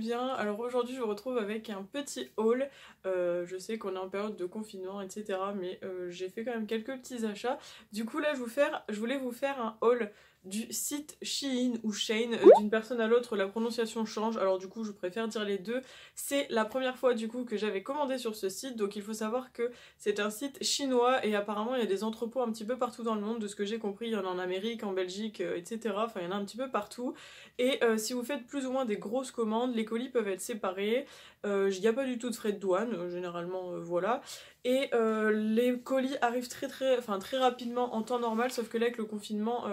bien? Alors aujourd'hui je vous retrouve avec un petit haul. Je sais qu'on est en période de confinement etc, mais j'ai fait quand même quelques petits achats. Du coup là je voulais vous faire un haul du site Shein ou Shein. D'une personne à l'autre la prononciation change, alors du coup je préfère dire les deux. C'est la première fois du coup que j'avais commandé sur ce site, donc il faut savoir que c'est un site chinois et apparemment il y a des entrepôts un petit peu partout dans le monde. De ce que j'ai compris, il y en a en Amérique, en Belgique, etc. Enfin il y en a un petit peu partout. Et si vous faites plus ou moins des grosses commandes, les colis peuvent être séparés. Il n'y a pas du tout de frais de douane, généralement, voilà. Et les colis arrivent très rapidement en temps normal, sauf que là avec le confinement,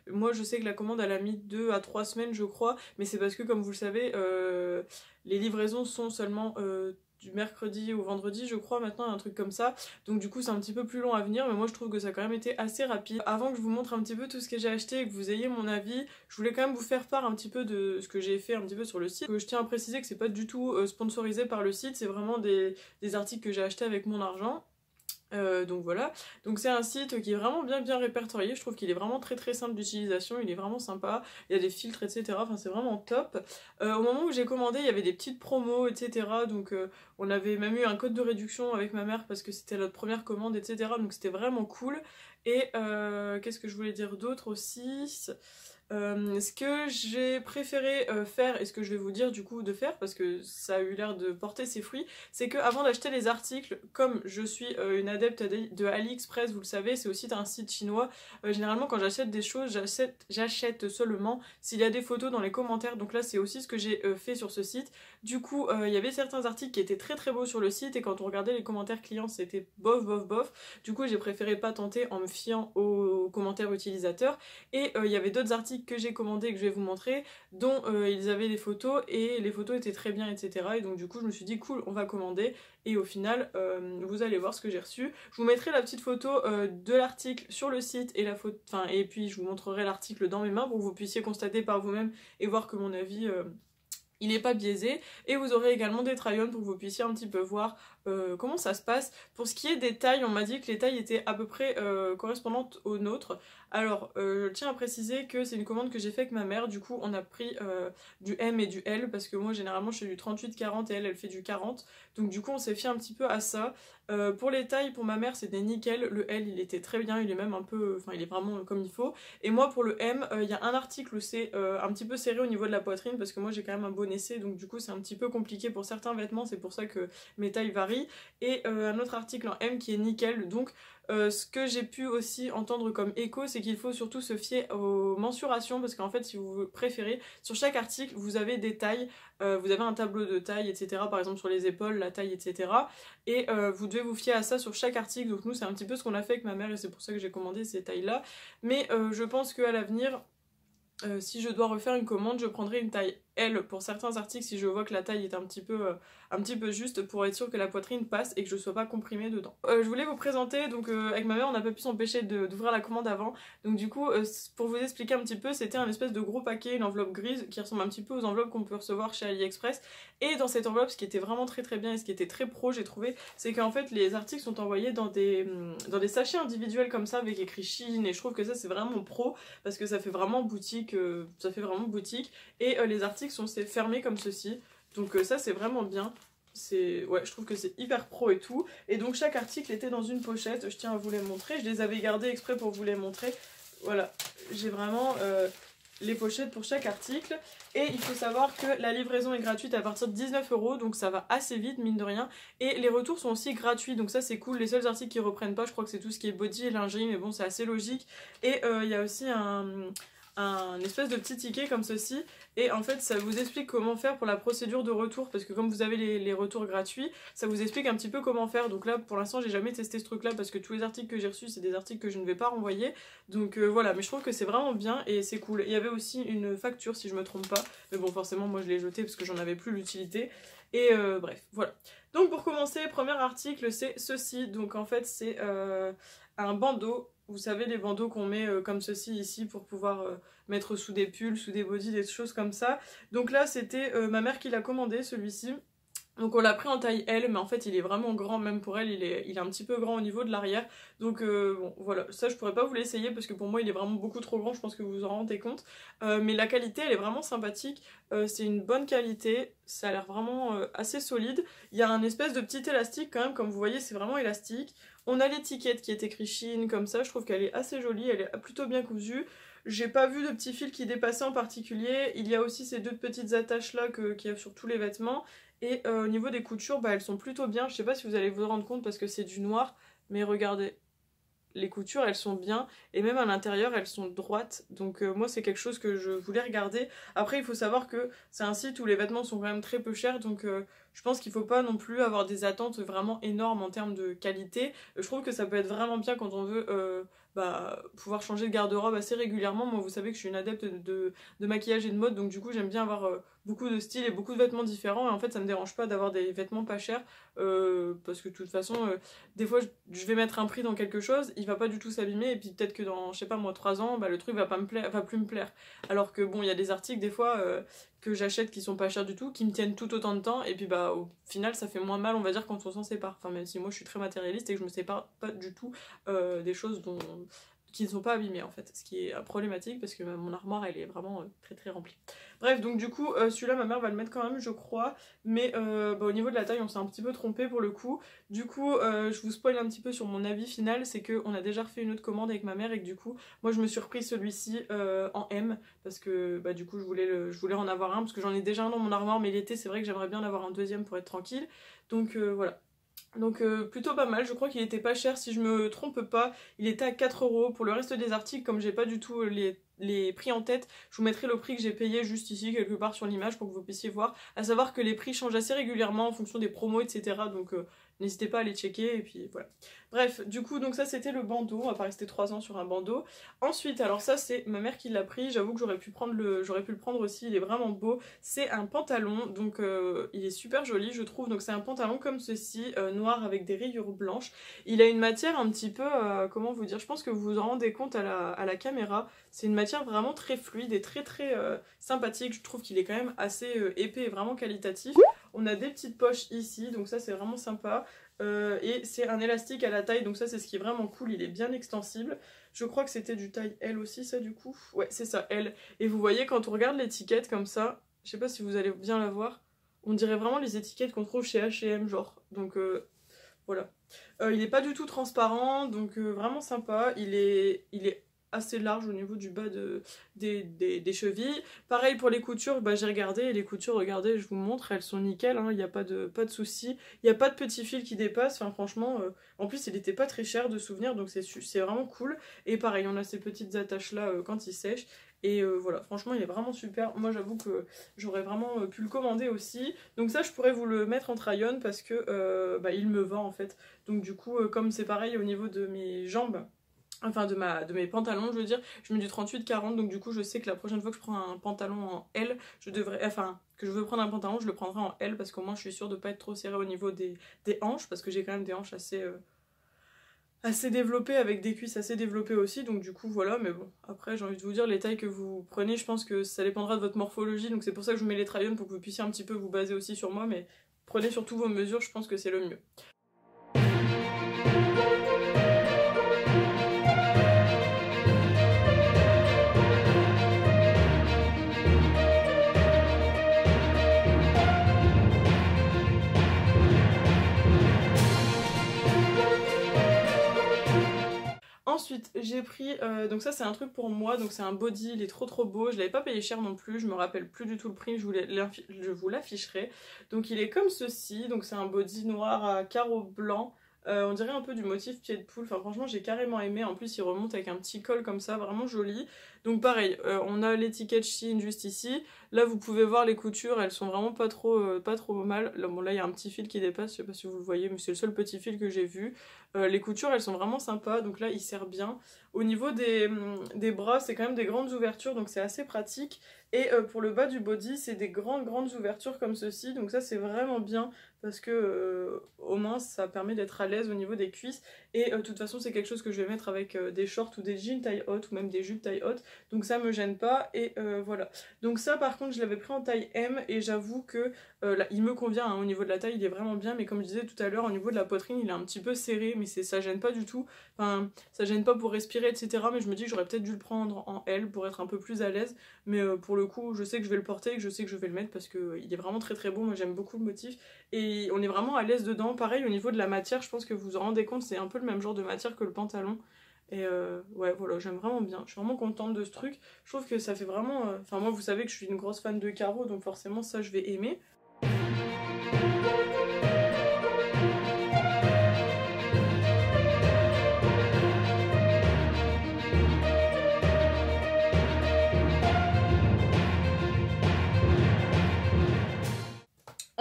moi je sais que la commande elle a mis 2 à 3 semaines je crois, mais c'est parce que comme vous le savez, les livraisons sont seulement du mercredi au vendredi je crois maintenant, un truc comme ça. Donc du coup c'est un petit peu plus long à venir, mais moi je trouve que ça a quand même été assez rapide. Avant que je vous montre un petit peu tout ce que j'ai acheté et que vous ayez mon avis, je voulais quand même vous faire part un petit peu de ce que j'ai fait un petit peu sur le site. Je tiens à préciser que c'est pas du tout sponsorisé par le site, c'est vraiment des articles que j'ai achetés avec mon argent. Donc voilà, donc c'est un site qui est vraiment bien répertorié, je trouve qu'il est vraiment très simple d'utilisation, il est vraiment sympa, il y a des filtres etc, enfin c'est vraiment top. Au moment où j'ai commandé il y avait des petites promos etc, donc on avait même eu un code de réduction avec ma mère parce que c'était notre première commande etc, donc c'était vraiment cool. Et qu'est-ce que je voulais dire d'autre aussi? Ce que j'ai préféré faire et ce que je vais vous dire du coup de faire parce que ça a eu l'air de porter ses fruits, c'est que avant d'acheter les articles, comme je suis une adepte de AliExpress, vous le savez, c'est aussi un site chinois, généralement quand j'achète des choses, j'achète seulement s'il y a des photos dans les commentaires, donc là c'est aussi ce que j'ai fait sur ce site. Du coup il y avait certains articles qui étaient très beaux sur le site et quand on regardait les commentaires clients c'était bof. Du coup j'ai préféré pas tenter en me fiant aux commentaires utilisateurs. Et il y avait d'autres articles que j'ai commandés que je vais vous montrer, dont ils avaient des photos et les photos étaient très bien etc. Et donc du coup je me suis dit cool, on va commander. Et au final vous allez voir ce que j'ai reçu. Je vous mettrai la petite photo de l'article sur le site et et puis je vous montrerai l'article dans mes mains pour que vous puissiez constater par vous-même et voir que mon avis il n'est pas biaisé. Et vous aurez également des try-on pour que vous puissiez un petit peu voir comment ça se passe. Pour ce qui est des tailles, on m'a dit que les tailles étaient à peu près correspondantes aux nôtres. Alors je tiens à préciser que c'est une commande que j'ai fait avec ma mère, du coup on a pris du M et du L parce que moi généralement je fais du 38-40 et elle fait du 40, donc du coup on s'est fié un petit peu à ça. Pour les tailles, pour ma mère c'était nickel, le L il était très bien, il est même un peu, enfin il est vraiment comme il faut. Et moi pour le M, il y a un article où c'est un petit peu serré au niveau de la poitrine parce que moi j'ai quand même un bon essai, donc du coup c'est un petit peu compliqué pour certains vêtements, c'est pour ça que mes tailles varient. Et un autre article en M qui est nickel, donc ce que j'ai pu aussi entendre comme écho, c'est qu'il faut surtout se fier aux mensurations parce qu'en fait si vous préférez, sur chaque article vous avez des tailles, vous avez un tableau de taille etc, par exemple sur les épaules, la taille etc, et vous devez vous fier à ça sur chaque article. Donc nous c'est un petit peu ce qu'on a fait avec ma mère et c'est pour ça que j'ai commandé ces tailles là. Mais je pense qu'à l'avenir, si je dois refaire une commande, je prendrai une taille L pour certains articles si je vois que la taille est un petit peu juste, pour être sûr que la poitrine passe et que je sois pas comprimée dedans. Je voulais vous présenter, donc avec ma mère on n'a pas pu s'empêcher d'ouvrir la commande avant, donc du coup pour vous expliquer un petit peu, c'était un espèce de gros paquet, une enveloppe grise qui ressemble un petit peu aux enveloppes qu'on peut recevoir chez AliExpress. Et dans cette enveloppe, ce qui était vraiment très bien et ce qui était très pro j'ai trouvé, c'est qu'en fait les articles sont envoyés dans des sachets individuels comme ça avec écrit Shein, et je trouve que ça c'est vraiment pro parce que ça fait vraiment boutique, et les articles sont fermés comme ceci, donc ça c'est vraiment bien. Ouais, je trouve que c'est hyper pro et tout. Et donc chaque article était dans une pochette, je tiens à vous les montrer, je les avais gardés exprès pour vous les montrer. Voilà, j'ai vraiment les pochettes pour chaque article. Et il faut savoir que la livraison est gratuite à partir de 19 €, donc ça va assez vite mine de rien. Et les retours sont aussi gratuits, donc ça c'est cool. Les seuls articles qui reprennent pas, je crois que c'est tout ce qui est body et lingerie, mais bon c'est assez logique. Et il y a aussi un espèce de petit ticket comme ceci, et en fait ça vous explique comment faire pour la procédure de retour, parce que comme vous avez les retours gratuits, ça vous explique un petit peu comment faire. Donc là pour l'instant j'ai jamais testé ce truc là parce que tous les articles que j'ai reçus c'est des articles que je ne vais pas renvoyer, donc voilà, mais je trouve que c'est vraiment bien et c'est cool. Il y avait aussi une facture si je me trompe pas, mais bon forcément moi je l'ai jetée parce que j'en avais plus l'utilité. Et bref, voilà. Donc pour commencer, premier article c'est ceci, donc en fait c'est un bandeau. Vous savez les bandeaux qu'on met comme ceci ici pour pouvoir mettre sous des pulls, sous des bodys, des choses comme ça. Donc là c'était ma mère qui l'a commandé celui-ci. Donc on l'a pris en taille L, mais en fait il est vraiment grand, même pour elle, il est un petit peu grand au niveau de l'arrière. Donc bon, voilà, ça je pourrais pas vous l'essayer parce que pour moi il est vraiment beaucoup trop grand, je pense que vous vous en rendez compte. Mais la qualité, elle est vraiment sympathique, c'est une bonne qualité, ça a l'air vraiment assez solide. Il y a un espèce de petit élastique quand même, comme vous voyez, c'est vraiment élastique. On a l'étiquette qui est écrit Shein comme ça, je trouve qu'elle est assez jolie, elle est plutôt bien cousue. J'ai pas vu de petits fils qui dépassaient en particulier. Il y a aussi ces deux petites attaches là qu'il y a sur tous les vêtements. Et au niveau des coutures, bah, elles sont plutôt bien. Je sais pas si vous allez vous rendre compte parce que c'est du noir, mais regardez. Les coutures, elles sont bien. Et même à l'intérieur, elles sont droites. Donc moi, c'est quelque chose que je voulais regarder. Après, il faut savoir que c'est un site où les vêtements sont quand même très peu chers. Donc je pense qu'il faut pas non plus avoir des attentes vraiment énormes en termes de qualité. Je trouve que ça peut être vraiment bien quand on veut pouvoir changer de garde-robe assez régulièrement. Moi, vous savez que je suis une adepte de maquillage et de mode. Donc du coup, j'aime bien avoir beaucoup de styles et beaucoup de vêtements différents. Et en fait, ça me dérange pas d'avoir des vêtements pas chers. Parce que de toute façon, des fois, je vais mettre un prix dans quelque chose, il va pas du tout s'abîmer. Et puis peut-être que dans, je sais pas moi, 3 ans, bah, le truc va pas me plaire, va plus me plaire. Alors que bon, il y a des articles des fois que j'achète qui sont pas chers du tout, qui me tiennent tout autant de temps, et puis bah au final ça fait moins mal on va dire quand on s'en sépare. Enfin même si moi je suis très matérialiste et que je me sépare pas du tout des choses qui ne sont pas abîmées en fait, ce qui est problématique parce que mon armoire elle est vraiment très très remplie. Bref, donc du coup celui-là ma mère va le mettre quand même je crois, mais au niveau de la taille on s'est un petit peu trompé pour le coup. Du coup je vous spoil un petit peu sur mon avis final, c'est qu'on a déjà refait une autre commande avec ma mère et que du coup moi je me suis repris celui-ci en M parce que du coup je voulais en avoir un parce que j'en ai déjà un dans mon armoire, mais l'été c'est vrai que j'aimerais bien en avoir un deuxième pour être tranquille. Donc voilà. Donc plutôt pas mal, je crois qu'il était pas cher si je me trompe pas, il était à 4 €. Pour le reste des articles, comme j'ai pas du tout les prix en tête, je vous mettrai le prix que j'ai payé juste ici quelque part sur l'image pour que vous puissiez voir, à savoir que les prix changent assez régulièrement en fonction des promos etc, donc n'hésitez pas à les checker et puis voilà. Bref, du coup donc ça c'était le bandeau, on va pas rester 3 ans sur un bandeau. Ensuite, alors ça c'est ma mère qui l'a pris, j'avoue que j'aurais pu le prendre aussi, il est vraiment beau. C'est un pantalon, donc il est super joli je trouve, donc c'est un pantalon comme ceci, noir avec des rayures blanches. Il a une matière un petit peu, comment vous dire, je pense que vous vous en rendez compte à la caméra, c'est une matière vraiment très fluide et très très sympathique, je trouve qu'il est quand même assez épais et vraiment qualitatif. On a des petites poches ici, donc ça c'est vraiment sympa. Et c'est un élastique à la taille, donc ça c'est ce qui est vraiment cool, il est bien extensible. Je crois que c'était du taille L aussi ça du coup. Ouais c'est ça, L. Et vous voyez quand on regarde l'étiquette comme ça, je sais pas si vous allez bien la voir, on dirait vraiment les étiquettes qu'on trouve chez H&M genre. Donc voilà. Il est pas du tout transparent, donc vraiment sympa. Il est assez large au niveau du bas des chevilles. Pareil pour les coutures, j'ai regardé, les coutures, regardez, je vous montre, elles sont nickel, hein, il n'y a pas de souci. Il n'y a pas de petits fils qui dépassent, enfin franchement, en plus il n'était pas très cher de souvenir, donc c'est vraiment cool. Et pareil, on a ces petites attaches là quand il sèche. Et voilà, franchement il est vraiment super. Moi j'avoue que j'aurais vraiment pu le commander aussi. Donc ça je pourrais vous le mettre en try-on parce que il me va en fait. Donc du coup comme c'est pareil au niveau de mes jambes, enfin de mes pantalons je veux dire, je mets du 38-40, donc du coup je sais que la prochaine fois que je prends un pantalon en L, que je veux prendre un pantalon, je le prendrai en L parce qu'au moins je suis sûre de pas être trop serrée au niveau des hanches, parce que j'ai quand même des hanches assez développées avec des cuisses assez développées aussi, donc du coup voilà. Mais bon, après j'ai envie de vous dire, les tailles que vous prenez, je pense que ça dépendra de votre morphologie, donc c'est pour ça que je vous mets les try-on pour que vous puissiez un petit peu vous baser aussi sur moi, mais prenez surtout vos mesures, je pense que c'est le mieux. Ensuite j'ai pris, donc ça c'est un truc pour moi, donc c'est un body, il est trop beau, je l'avais pas payé cher non plus, je me rappelle plus du tout le prix, je vous l'afficherai. Donc il est comme ceci, donc c'est un body noir à carreaux blancs, on dirait un peu du motif pied de poule, enfin franchement j'ai carrément aimé, en plus il remonte avec un petit col comme ça, vraiment joli. Donc pareil, on a l'étiquette Shein juste ici, là vous pouvez voir les coutures, elles sont vraiment pas trop mal. Là, bon là il y a un petit fil qui dépasse, je sais pas si vous le voyez, mais c'est le seul petit fil que j'ai vu. Les coutures elles sont vraiment sympas, donc là il sert bien. Au niveau des bras c'est quand même des grandes ouvertures, donc c'est assez pratique. Et pour le bas du body c'est des grandes ouvertures comme ceci, donc ça c'est vraiment bien parce que au moins ça permet d'être à l'aise au niveau des cuisses. Et de toute façon c'est quelque chose que je vais mettre avec des shorts ou des jeans taille haute ou même des jupes taille haute, donc ça me gêne pas. Et voilà, donc ça par contre je l'avais pris en taille M et j'avoue que là, il me convient, hein, au niveau de la taille il est vraiment bien, mais comme je disais tout à l'heure, au niveau de la poitrine il est un petit peu serré, mais ça gêne pas du tout, enfin ça gêne pas pour respirer etc, mais je me dis que j'aurais peut-être dû le prendre en L pour être un peu plus à l'aise. Mais pour le coup je sais que je vais le porter et que je sais que je vais le mettre parce qu'il est vraiment très très beau, moi j'aime beaucoup le motif et on est vraiment à l'aise dedans. Pareil au niveau de la matière, je pense que vous vous rendez compte, c'est un peu le même genre de matière que le pantalon. Et ouais voilà, j'aime vraiment bien, je suis vraiment contente de ce truc, je trouve que ça fait vraiment... Enfin moi vous savez que je suis une grosse fan de carreaux, donc forcément ça je vais aimer.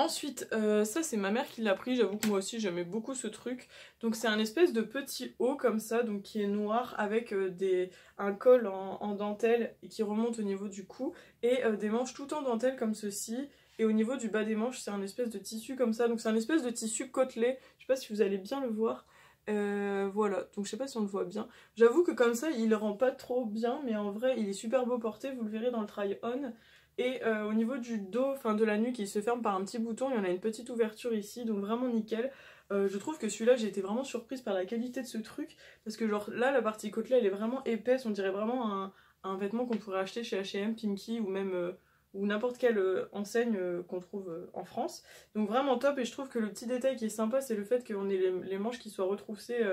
Ensuite, ça c'est ma mère qui l'a pris, j'avoue que moi aussi j'aimais beaucoup ce truc. Donc c'est un espèce de petit haut comme ça, donc qui est noir avec un col en dentelle qui remonte au niveau du cou et des manches tout en dentelle comme ceci. Et au niveau du bas des manches c'est un espèce de tissu comme ça, donc c'est un espèce de tissu côtelé, je sais pas si vous allez bien le voir. Voilà, donc je sais pas si on le voit bien. J'avoue que comme ça il rend pas trop bien, mais en vrai il est super beau porté, vous le verrez dans le try-on. Et au niveau du dos, enfin de la nuque, il se ferme par un petit bouton, il y en a une petite ouverture ici, donc vraiment nickel. Je trouve que celui-là, j'ai été vraiment surprise par la qualité de ce truc, parce que genre là, la partie côtelée, elle est vraiment épaisse, on dirait vraiment un vêtement qu'on pourrait acheter chez H&M, Pimkie, ou même ou n'importe quelle enseigne qu'on trouve en France. Donc vraiment top, et je trouve que le petit détail qui est sympa, c'est le fait qu'on ait les manches qui soient retroussées...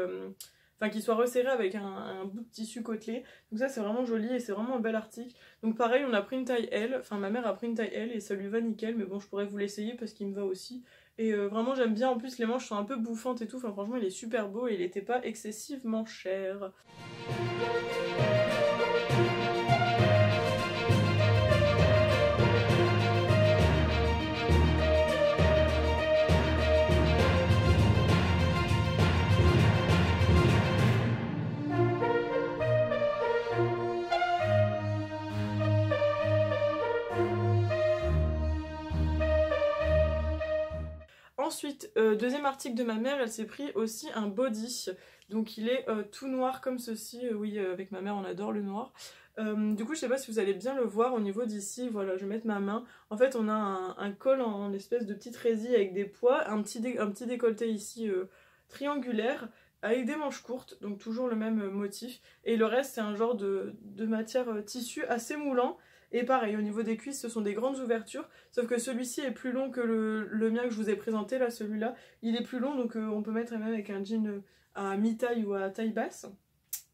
Enfin, qui soit resserré avec un bout de tissu côtelé. Donc ça c'est vraiment joli et c'est vraiment un bel article. Donc pareil, on a pris une taille L, enfin ma mère a pris une taille L et ça lui va nickel, mais bon je pourrais vous l'essayer parce qu'il me va aussi. Et vraiment j'aime bien, en plus les manches sont un peu bouffantes et tout, enfin franchement il est super beau et il était pas excessivement cher. Ensuite, deuxième article de ma mère, elle s'est pris aussi un body. Donc il est tout noir comme ceci. Oui, avec ma mère on adore le noir. Du coup je sais pas si vous allez bien le voir au niveau d'ici, voilà je vais mettre ma main. En fait on a un col en espèce de petite résille avec des pois, un petit décolleté ici triangulaire avec des manches courtes, donc toujours le même motif. Et le reste c'est un genre de matière tissu assez moulant. Et pareil, au niveau des cuisses, ce sont des grandes ouvertures, sauf que celui-ci est plus long que le mien que je vous ai présenté, là, celui-là. Il est plus long, donc on peut mettre même avec un jean à mi-taille ou à taille basse.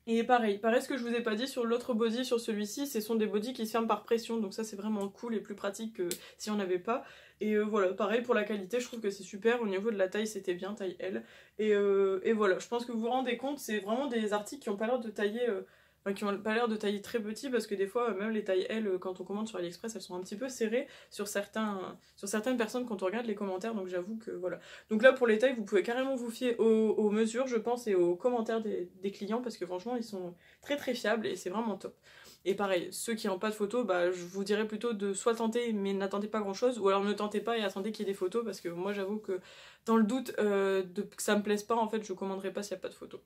Et pareil, ce que je vous ai pas dit sur l'autre body, sur celui-ci, ce sont des bodys qui se ferment par pression, donc ça c'est vraiment cool et plus pratique que si on n'avait pas. Et voilà, pareil pour la qualité, je trouve que c'est super, au niveau de la taille c'était bien, taille L. Et voilà, je pense que vous vous rendez compte, c'est vraiment des articles qui ont pas l'air de tailler... Enfin, qui ont pas l'air de tailler très petit parce que des fois même les tailles L quand on commande sur AliExpress elles sont un petit peu serrées sur certaines personnes quand on regarde les commentaires, donc j'avoue que voilà. Donc là pour les tailles vous pouvez carrément vous fier aux mesures je pense et aux commentaires des clients parce que franchement ils sont très très fiables et c'est vraiment top. Et pareil, ceux qui n'ont pas de photos, bah, je vous dirais plutôt de soit tenter mais n'attendez pas grand chose, ou alors ne tentez pas et attendez qu'il y ait des photos parce que moi j'avoue que dans le doute que ça me plaise pas en fait je commanderai pas s'il n'y a pas de photos.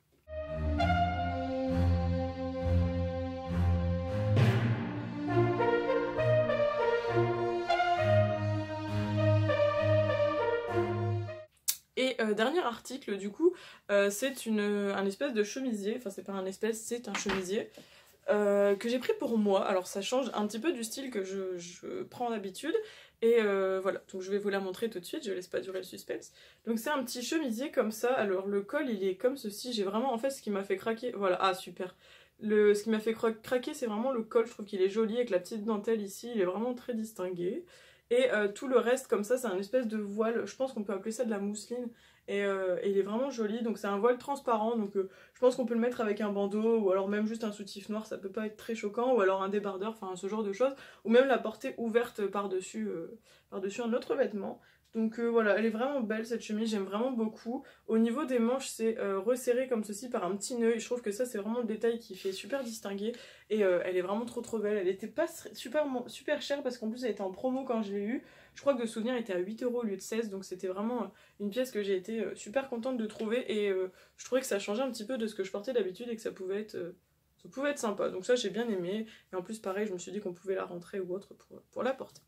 Et dernier article du coup, c'est un espèce de chemisier, enfin c'est pas un espèce, c'est un chemisier que j'ai pris pour moi. Alors ça change un petit peu du style que je prends d'habitude. Et voilà, donc je vais vous la montrer tout de suite, je laisse pas durer le suspense. Donc c'est un petit chemisier comme ça, alors le col il est comme ceci, j'ai vraiment en fait ce qui m'a fait craquer, voilà, ah super. Ce qui m'a fait craquer c'est vraiment le col, je trouve qu'il est joli avec la petite dentelle ici, il est vraiment très distingué. Et tout le reste comme ça c'est un espèce de voile, je pense qu'on peut appeler ça de la mousseline. Et il est vraiment joli, donc c'est un voile transparent, donc je pense qu'on peut le mettre avec un bandeau, ou alors même juste un soutif noir, ça peut pas être très choquant, ou alors un débardeur, enfin ce genre de choses, ou même la porter ouverte par-dessus un autre vêtement. Donc voilà, elle est vraiment belle cette chemise, j'aime vraiment beaucoup. Au niveau des manches, c'est resserré comme ceci par un petit nœud, et je trouve que ça c'est vraiment le détail qui fait super distingué, et elle est vraiment trop belle. Elle était pas super chère parce qu'en plus elle était en promo quand je l'ai eue, je crois que de souvenir était à 8 € au lieu de 16, donc c'était vraiment une pièce que j'ai été super contente de trouver, et je trouvais que ça changeait un petit peu de ce que je portais d'habitude et que ça pouvait être sympa, donc ça j'ai bien aimé, et en plus pareil je me suis dit qu'on pouvait la rentrer ou autre pour la porter.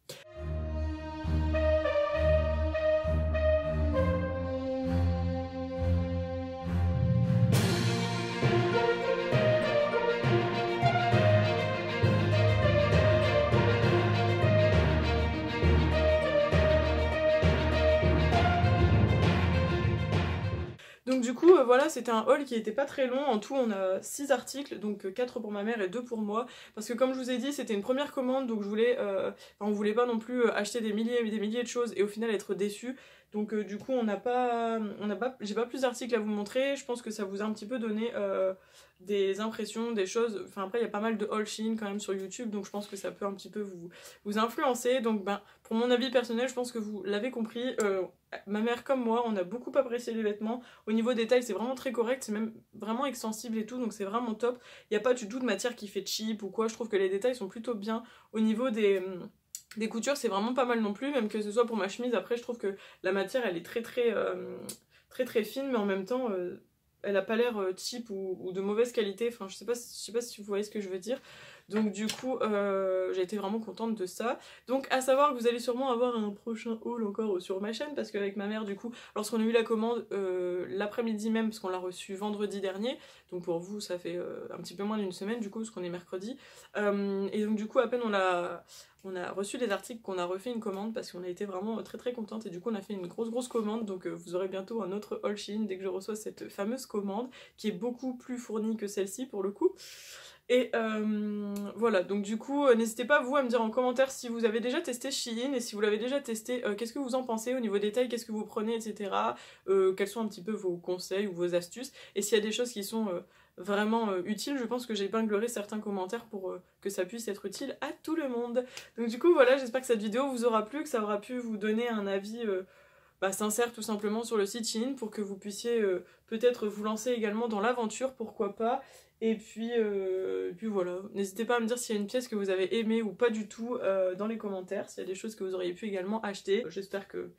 Donc du coup voilà, c'était un haul qui était pas très long, en tout on a 6 articles, donc 4 pour ma mère et 2 pour moi, parce que comme je vous ai dit c'était une première commande, donc je voulais, on voulait pas non plus acheter des milliers de choses et au final être déçus. Donc du coup j'ai pas plus d'articles à vous montrer, je pense que ça vous a un petit peu donné des impressions, des choses, enfin après il y a pas mal de haul Shein quand même sur YouTube, donc je pense que ça peut un petit peu vous influencer, donc ben pour mon avis personnel je pense que vous l'avez compris, ma mère comme moi on a beaucoup apprécié les vêtements, au niveau des tailles c'est vraiment très correct, c'est même vraiment extensible et tout, donc c'est vraiment top, il n'y a pas du tout de matière qui fait cheap ou quoi, je trouve que les détails sont plutôt bien, au niveau des coutures c'est vraiment pas mal non plus, même que ce soit pour ma chemise, après je trouve que la matière elle est très fine, mais en même temps elle a pas l'air cheap ou de mauvaise qualité, enfin je sais pas si vous voyez ce que je veux dire. Donc du coup j'ai été vraiment contente de ça. Donc à savoir que vous allez sûrement avoir un prochain haul encore sur ma chaîne, parce qu'avec ma mère du coup, lorsqu'on a eu la commande l'après-midi même, parce qu'on l'a reçue vendredi dernier, donc pour vous ça fait un petit peu moins d'une semaine du coup, parce qu'on est mercredi, et donc du coup à peine on a reçu les articles qu'on a refait une commande, parce qu'on a été vraiment très contente, et du coup on a fait une grosse commande, donc vous aurez bientôt un autre haul Shein dès que je reçois cette fameuse commande, qui est beaucoup plus fournie que celle-ci pour le coup. Et voilà, donc du coup n'hésitez pas vous à me dire en commentaire si vous avez déjà testé Shein, et si vous l'avez déjà testé, qu'est-ce que vous en pensez au niveau des tailles, qu'est-ce que vous prenez, etc. Quels sont un petit peu vos conseils ou vos astuces, et s'il y a des choses qui sont vraiment utiles, je pense que j'épinglerai certains commentaires pour que ça puisse être utile à tout le monde. Donc du coup voilà, j'espère que cette vidéo vous aura plu, que ça aura pu vous donner un avis sincère tout simplement sur le site Shein, pour que vous puissiez peut-être vous lancer également dans l'aventure, pourquoi pas. Et puis voilà, n'hésitez pas à me dire s'il y a une pièce que vous avez aimée ou pas du tout dans les commentaires, s'il y a des choses que vous auriez pu également acheter. J'espère que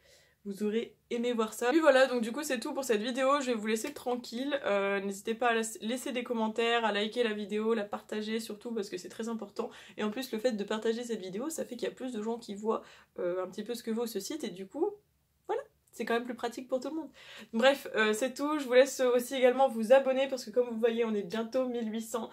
vous aurez aimé voir ça. Puis voilà, donc du coup c'est tout pour cette vidéo, je vais vous laisser tranquille. N'hésitez pas à laisser des commentaires, à liker la vidéo, la partager surtout, parce que c'est très important. Et en plus le fait de partager cette vidéo, ça fait qu'il y a plus de gens qui voient un petit peu ce que vaut ce site, et du coup c'est quand même plus pratique pour tout le monde. Bref, c'est tout. Je vous laisse aussi également vous abonner, parce que comme vous voyez, on est bientôt 1800.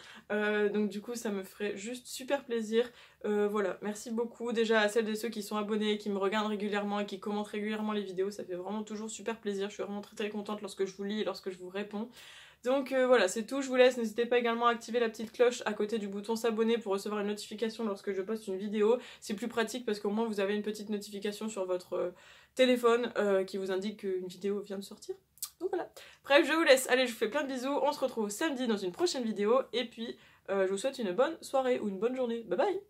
Donc du coup, ça me ferait juste super plaisir. Voilà, merci beaucoup déjà à celles et ceux qui sont abonnés, qui me regardent régulièrement et qui commentent régulièrement les vidéos. Ça fait vraiment toujours super plaisir. Je suis vraiment très contente lorsque je vous lis et lorsque je vous réponds. Donc voilà, c'est tout, je vous laisse. N'hésitez pas également à activer la petite cloche à côté du bouton s'abonner pour recevoir une notification lorsque je poste une vidéo. C'est plus pratique parce qu'au moins vous avez une petite notification sur votre téléphone qui vous indique qu'une vidéo vient de sortir. Donc voilà. Bref, je vous laisse. Allez, je vous fais plein de bisous. On se retrouve samedi dans une prochaine vidéo. Et puis, je vous souhaite une bonne soirée ou une bonne journée. Bye bye!